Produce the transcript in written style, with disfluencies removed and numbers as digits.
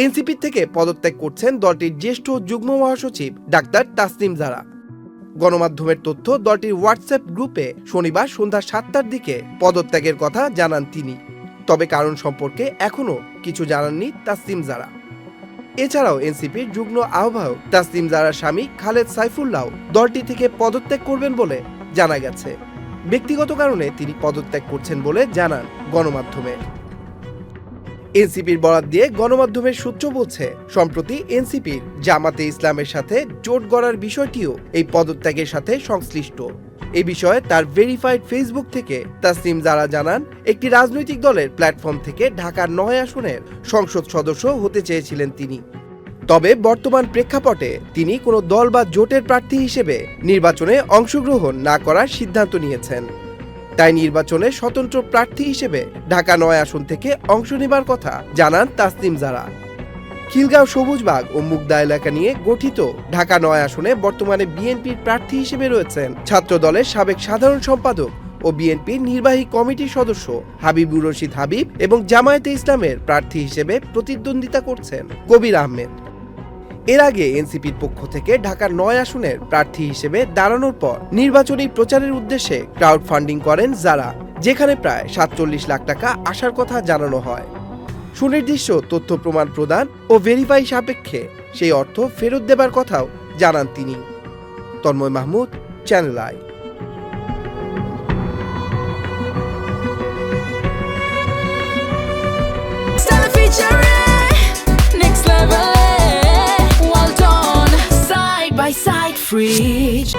NCP থেকে পদত্যাগ করছেন দলটির জ্যেষ্ঠ যুগ্ম মহাসচিব ডাক্তার তাসনিম জারা। গণমাধ্যমের তথ্য, দলটির হোয়াটসঅ্যাপ গ্রুপে শনিবার সন্ধ্যা 7টার দিকে পদত্যাগের কথা জানান তিনি। তবে কারণ সম্পর্কে এখনও কিছু জানাননি তাসনিম জারা। এছাড়াও এনসিপির যুগ্ম আহ্বায়ক তাসনিম জারার স্বামী খালেদ সাইফুল্লাহ দলটি থেকে পদত্যাগ করবেন বলে জানা গেছে। ব্যক্তিগত কারণে তিনি পদত্যাগ করছেন বলে জানান গণমাধ্যমে। এনসিপির বরাত দিয়ে গণমাধ্যমের সূত্র বলছে, সম্প্রতি এনসিপির জামাতে ইসলামের সাথে জোট গড়ার বিষয়টিও এই পদত্যাগের সাথে সংশ্লিষ্ট। এই বিষয়ে তার ভেরিফাইড ফেসবুক থেকে তাসনিম জারা জানান, একটি রাজনৈতিক দলের প্ল্যাটফর্ম থেকে ঢাকার 9 আসনের সংসদ সদস্য হতে চেয়েছিলেন তিনি। তবে বর্তমান প্রেক্ষাপটে তিনি কোনো দল বা জোটের প্রার্থী হিসেবে নির্বাচনে অংশগ্রহণ না করার সিদ্ধান্ত নিয়েছেন। তাই নির্বাচনে স্বতন্ত্র প্রার্থী হিসেবে ঢাকা 9 আসন থেকে অংশ নেবার কথা জানান তাসনিম জারা। খিলগাঁও, সবুজবাগ ও মুগদা এলাকা নিয়ে গঠিত ঢাকা 9 আসনে বর্তমানে বিএনপির প্রার্থী হিসেবে রয়েছেন ছাত্র দলের সাবেক সাধারণ সম্পাদক ও বিএনপির নির্বাহী কমিটির সদস্য হাবিবুর রশিদ হাবিব এবং জামায়াতে ইসলামের প্রার্থী হিসেবে প্রতিদ্বন্দ্বিতা করছেন কবির আহমেদ। এর আগে এনসিপির পক্ষ থেকে ঢাকার 9 আসনের প্রার্থী হিসেবে দাঁড়ানোর পর নির্বাচনী প্রচারের উদ্দেশ্যে ক্রাউড ফান্ডিং করেন যারা, যেখানে প্রায় 47 লাখ টাকা আসার কথা জানানো হয়। সুনির্দিষ্ট তথ্য প্রমাণ প্রদান ও ভেরিফাই সাপেক্ষে সেই অর্থ ফেরত দেবার কথাও জানান তিনি। Tanmoy Mahmud, channel I. Side by side fridge.